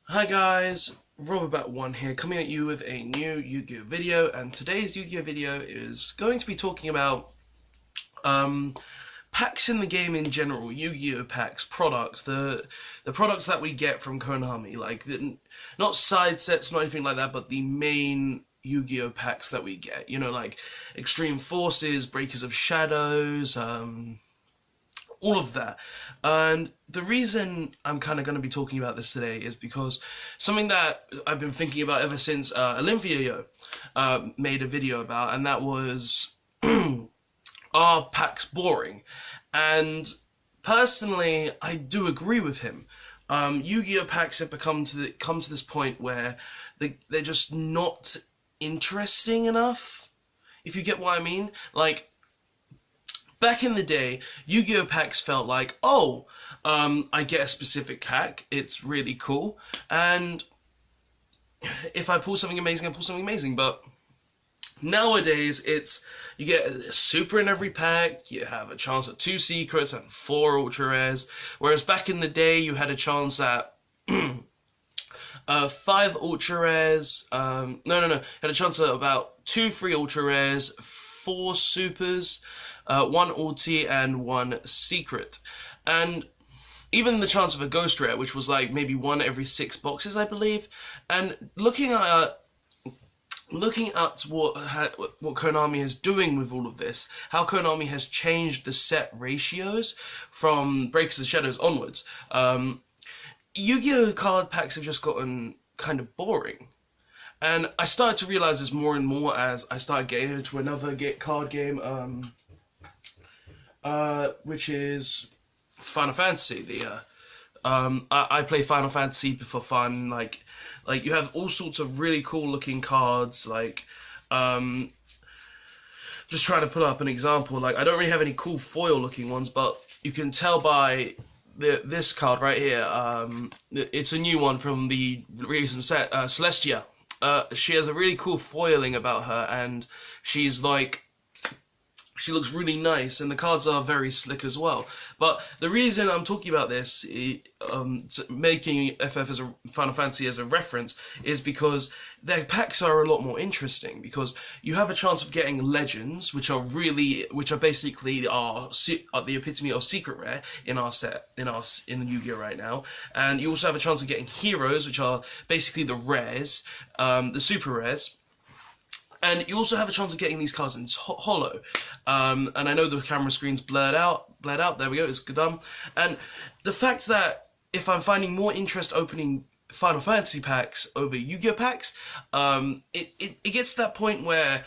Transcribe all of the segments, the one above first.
Hi guys, Robert1 here, coming at you with a new Yu-Gi-Oh video, and today's Yu-Gi-Oh video is going to be talking about packs in the game in general, Yu-Gi-Oh packs, products, the products that we get from Konami, like not side sets, not anything like that, but the main Yu-Gi-Oh packs that we get, you know, like Extreme Forces, Breakers of Shadows, all of that. And the reason I'm kind of going to be talking about this today is because something that I've been thinking about ever since Yugioh made a video about, and that was are packs boring? And personally, I do agree with him. Yu-Gi-Oh packs have come to this point where they're just not interesting enough, if you get what I mean. Like, back in the day, Yu-Gi-Oh packs felt like, oh, I get a specific pack, it's really cool, and if I pull something amazing, I pull something amazing. But nowadays, you get a super in every pack, you have a chance at 2 secrets and 4 ultra rares, whereas back in the day, you had a chance at 5 ultra rares, you had a chance at about 2 free ultra rares, 4 supers, 1 ulti, and 1 secret. And even the chance of a ghost rare, which was like maybe 1 every 6 boxes, I believe. And looking at what Konami is doing with all of this, how Konami has changed the set ratios from Breakers of Shadows onwards, Yu-Gi-Oh card packs have just gotten kind of boring. And I started to realize this more and more as I started getting into another card game, which is Final Fantasy. I play Final Fantasy for fun. Like you have all sorts of really cool looking cards. Like, just trying to put up an example. Like, I don't really have any cool foil looking ones, but you can tell by this card right here. It's a new one from the recent set, Celestia. She has a really cool foiling about her, and she's like, she looks really nice, and the cards are very slick as well. But the reason I'm talking about this, making FF as a Final Fantasy as a reference, is because their packs are a lot more interesting. Because you have a chance of getting legends, which are basically the epitome of secret rare in our set, in the Yu-Gi-Oh right now. And you also have a chance of getting heroes, which are basically the rares, the super rares. And you also have a chance of getting these cards in holo. And I know the camera screen's blurred out. There we go, it's done. And the fact that if I'm finding more interest opening Final Fantasy packs over Yu-Gi-Oh packs, it gets to that point where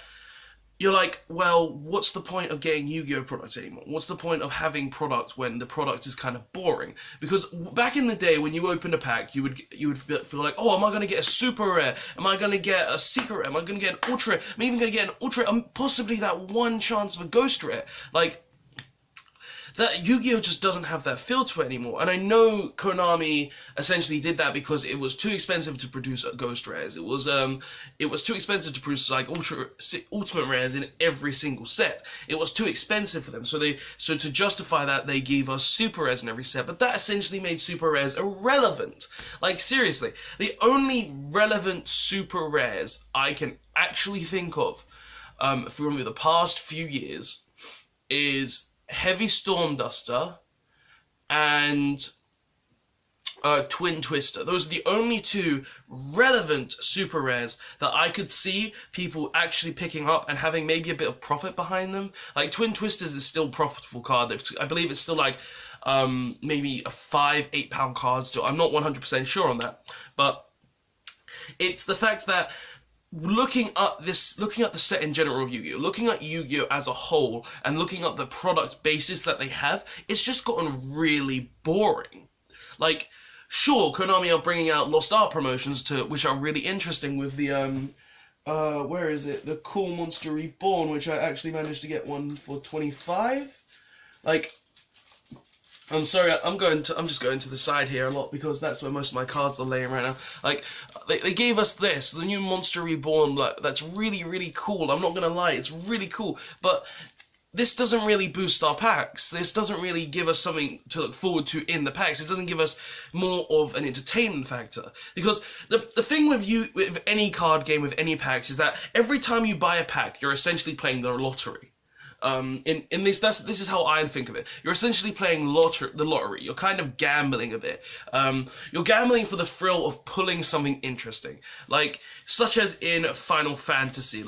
you're like, well, what's the point of getting Yu-Gi-Oh products anymore? What's the point of having products when the product is kind of boring? Because back in the day, when you opened a pack, you would feel like, oh, am I going to get a super rare? Am I going to get a secret rare? Am I going to get an ultra rare? Am I even going to get an ultra rare? Possibly that one chance of a ghost rare. Like, that Yu-Gi-Oh just doesn't have that feel to it anymore. And I know Konami essentially did that because it was too expensive to produce ghost rares. It was too expensive to produce like ultimate rares in every single set. It was too expensive for them. So to justify that, they gave us super rares in every set. But that essentially made super rares irrelevant. Like, seriously, the only relevant super rares I can actually think of from the past few years is Heavy Storm Duster and Twin Twister. Those are the only 2 relevant super rares that I could see people actually picking up and having maybe a bit of profit behind them. Like, Twin Twisters is still a profitable card. I believe it's still like maybe a £5-8 card still. I'm not 100% sure on that, but it's the fact that looking at the set in general of Yu-Gi-Oh, looking at Yu-Gi-Oh as a whole, and looking at the product basis that they have, it's just gotten really boring. Like, sure, Konami are bringing out Lost Art promotions which are really interesting with the where is it? The Cool Monster Reborn, which I actually managed to get one for 25. Like, I'm sorry, I'm just going to the side here a lot because that's where most of my cards are laying right now. Like, they gave us this, the new Monster Reborn, like, that's really, really cool. I'm not gonna lie, it's really cool. But this doesn't really boost our packs. This doesn't really give us something to look forward to in the packs. It doesn't give us more of an entertainment factor. Because the thing with any card game, with any packs, is that every time you buy a pack, you're essentially playing the lottery. This is how I think of it. You're essentially playing the lottery. You're kind of gambling a bit. You're gambling for the thrill of pulling something interesting, such as in Final Fantasy,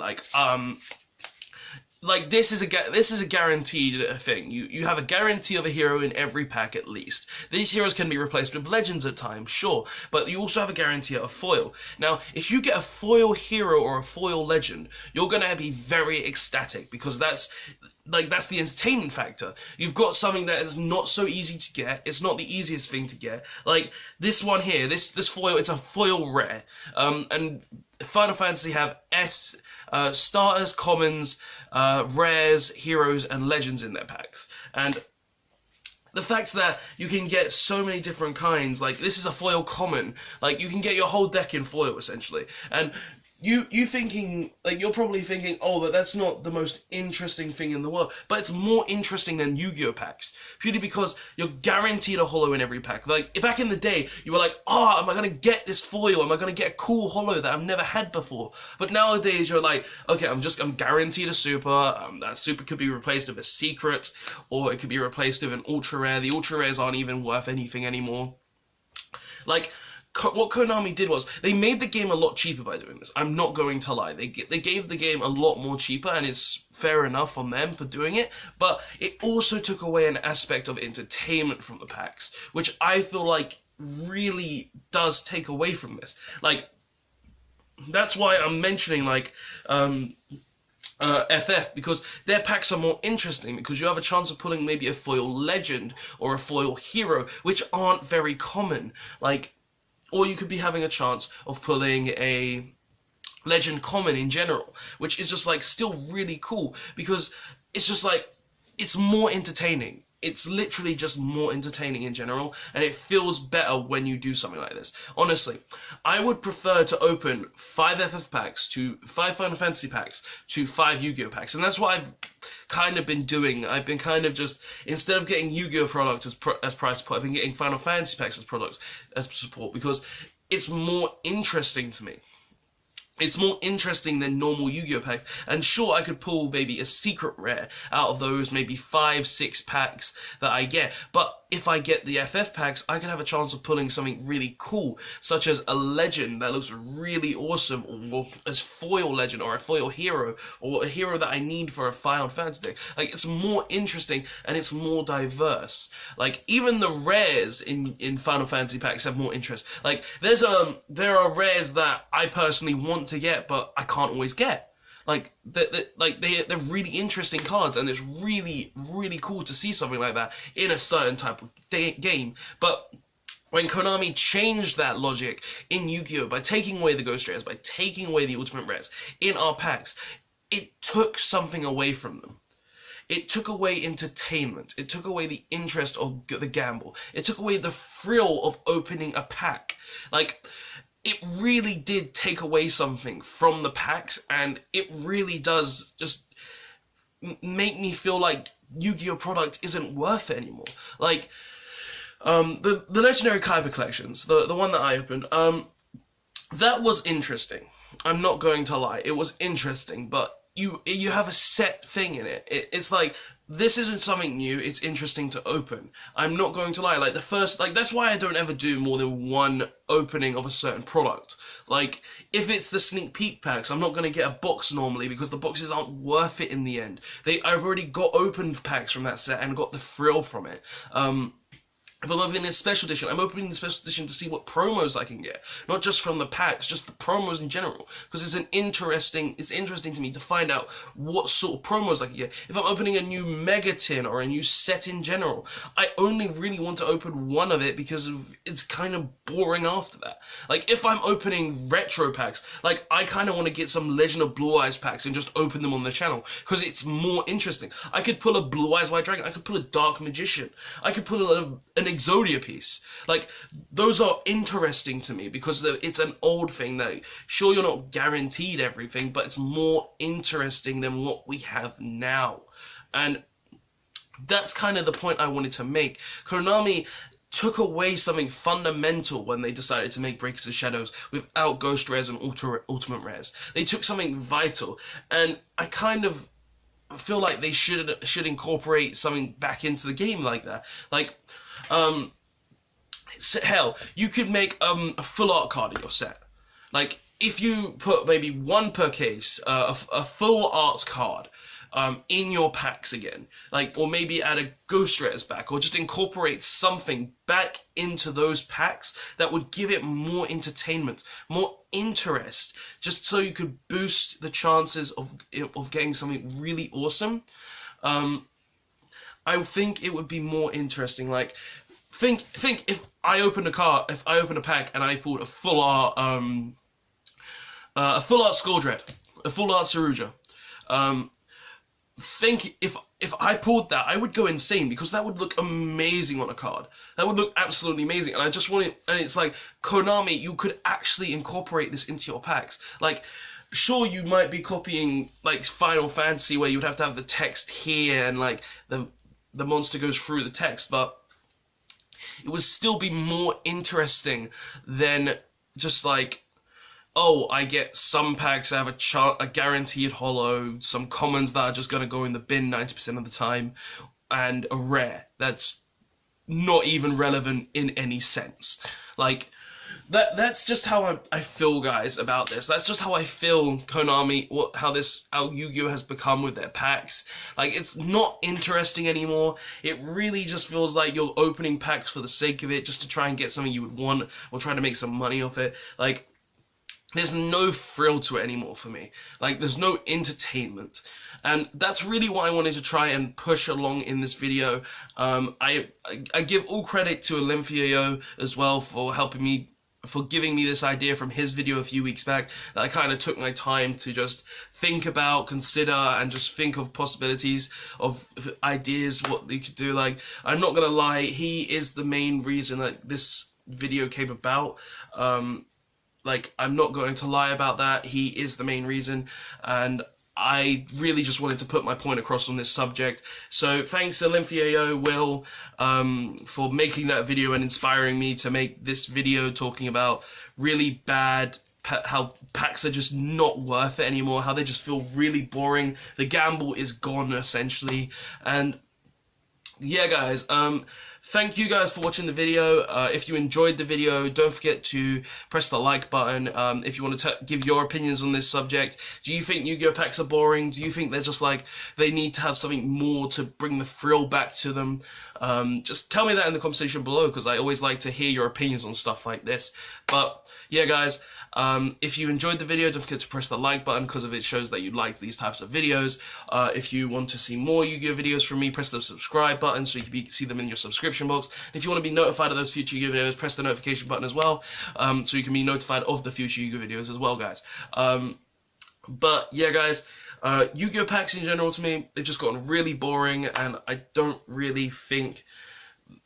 this is a guaranteed thing. You have a guarantee of a hero in every pack at least. These heroes can be replaced with legends at times, sure, but you also have a guarantee of a foil. Now, if you get a foil hero or a foil legend, you're gonna be very ecstatic, because that's the entertainment factor. You've got something that is not so easy to get. It's not the easiest thing to get. Like this one here, this foil, it's a foil rare. And Final Fantasy have starters, commons, rares, heroes, and legends in their packs. And the fact that you can get so many different kinds, this is a foil common, you can get your whole deck in foil essentially. And you thinking, you're probably thinking, oh, that's not the most interesting thing in the world, but it's more interesting than Yu-Gi-Oh packs, purely because you're guaranteed a holo in every pack. Back in the day, you were like, oh, am I gonna get this foil? Am I gonna get a cool holo that I've never had before? But nowadays, you're like, okay, I'm guaranteed a super. That super could be replaced with a secret, or it could be replaced with an ultra rare. The ultra rares aren't even worth anything anymore. What Konami did was, they made the game a lot cheaper by doing this. I'm not going to lie. They gave the game a lot more cheaper, and it's fair enough on them for doing it, but it also took away an aspect of entertainment from the packs, which I feel like really does take away from this. That's why I'm mentioning, FF, because their packs are more interesting, because you have a chance of pulling maybe a foil legend or a foil hero, which aren't very common. Or you could be having a chance of pulling a legend common in general, which is just still really cool, because it's just it's more entertaining. It's literally just more entertaining in general, and it feels better when you do something like this. Honestly, I would prefer to open 5 FF packs to 5 Final Fantasy packs to 5 Yu-Gi-Oh packs, and that's what I've kind of been doing. I've been kind of just, instead of getting Yu-Gi-Oh products as price support, I've been getting Final Fantasy packs as products as support, because it's more interesting to me. It's more interesting than normal Yu-Gi-Oh packs, and sure, I could pull maybe a secret rare out of those maybe 5-6 packs that I get, but if I get the FF packs, I can have a chance of pulling something really cool, such as a legend that looks really awesome, or a foil legend, or a foil hero, or a hero that I need for a Final Fantasy deck. It's more interesting, and it's more diverse. Even the rares in Final Fantasy packs have more interest. There are rares that I personally want to get, but I can't always get. They're really interesting cards, and it's really, really cool to see something like that in a certain type of game. But when Konami changed that logic in Yu-Gi-Oh! By taking away the Ghost Rares, by taking away the Ultimate Rares in our packs, it took something away from them. It took away entertainment. It took away the interest of the gamble. It took away the thrill of opening a pack. It really did take away something from the packs, and it really does just make me feel like Yu-Gi-Oh! Product isn't worth it anymore. The Legendary Kyber collections, the one that I opened, that was interesting. I'm not going to lie, it was interesting, but you have a set thing in it. It's this isn't something new, it's interesting to open. I'm not going to lie, that's why I don't ever do more than one opening of a certain product. If it's the sneak peek packs, I'm not going to get a box normally, because the boxes aren't worth it in the end. I've already got opened packs from that set and got the thrill from it. If I'm opening this special edition, I'm opening the special edition to see what promos I can get. Not just from the packs, just the promos in general. Because it's interesting to me to find out what sort of promos I can get. If I'm opening a new Mega Tin or a new set in general, I only really want to open one of it because it's kind of boring after that. If I'm opening retro packs, I kind of want to get some Legend of Blue Eyes packs and just open them on the channel, because it's more interesting. I could pull a Blue Eyes White Dragon, I could pull a Dark Magician, I could pull an Exodia piece. Those are interesting to me, because it's an old thing that, sure, you're not guaranteed everything, but it's more interesting than what we have now. And that's kind of the point I wanted to make. Konami took away something fundamental when they decided to make Breakers of Shadows without Ghost Rares and Ultimate Rares. They took something vital, and I kind of feel like they should incorporate something back into the game like that. Like, hell, you could make a full art card in your set. Like, if you put maybe one per case, a full art card, in your packs again, like, or maybe add a Ghost Rares back, or just incorporate something back into those packs that would give it more entertainment, more interest, just so you could boost the chances of getting something really awesome. I think it would be more interesting. Like, think if I opened a pack and I pulled a full art Skuldred, a full art Saruja. Think if I pulled that, I would go insane, because that would look amazing on a card. That would look absolutely amazing. And I just want it, and it's like, Konami, you could actually incorporate this into your packs. Like, sure, you might be copying like Final Fantasy, where you would have to have the text here and like the monster goes through the text, but it would still be more interesting than just like, oh, I get some packs that have a guaranteed holo, some commons that are just going to go in the bin 90% of the time, and a rare that's not even relevant in any sense. Like, that's just how I feel, guys, about this. That's just how I feel Konami, how Yu-Gi-Oh! Has become with their packs. Like, it's not interesting anymore. It really just feels like you're opening packs for the sake of it, just to try and get something you would want, or try to make some money off it. Like, there's no thrill to it anymore for me. Like, there's no entertainment. And that's really what I wanted to try and push along in this video. I give all credit to Yugioh as well for giving me this idea from his video a few weeks back, that I kind of took my time to just think about, consider, and just think of possibilities, of ideas, what they could do. Like, I'm not gonna lie, he is the main reason that this video came about. Like, I'm not going to lie about that. He is the main reason, and I really just wanted to put my point across on this subject. So thanks to Yugioh, Will, for making that video and inspiring me to make this video talking about really bad, how packs are just not worth it anymore, how they just feel really boring. The gamble is gone, essentially. And yeah, guys, thank you guys for watching the video. If you enjoyed the video, don't forget to press the like button. If you want to give your opinions on this subject. Do you think Yu-Gi-Oh! Packs are boring? Do you think they're just like, they need to have something more to bring the thrill back to them? Just tell me that in the comment section below, because I always like to hear your opinions on stuff like this. But yeah, guys, if you enjoyed the video, don't forget to press the like button, because it shows that you like these types of videos. If you want to see more Yu-Gi-Oh! Videos from me, press the subscribe button so you can see them in your subscription box. And if you want to be notified of those future Yu-Gi-Oh! Videos, press the notification button as well, so you can be notified of the future Yu-Gi-Oh! Videos as well, guys. But yeah, guys, Yu-Gi-Oh! Packs in general, to me, they've just gotten really boring, and I don't really think...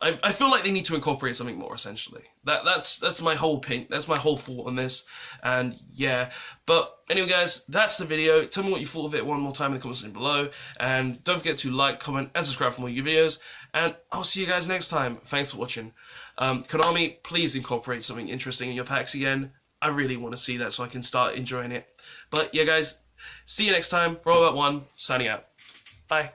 I feel like they need to incorporate something more, essentially. That's my whole that's my whole thought on this. And yeah, but anyway, guys, that's the video. Tell me what you thought of it one more time in the comments below, and don't forget to like, comment, and subscribe for more videos. And I'll see you guys next time. Thanks for watching. Konami, please incorporate something interesting in your packs again. I really want to see that so I can start enjoying it. But yeah, guys, see you next time. Robot1 signing out. Bye.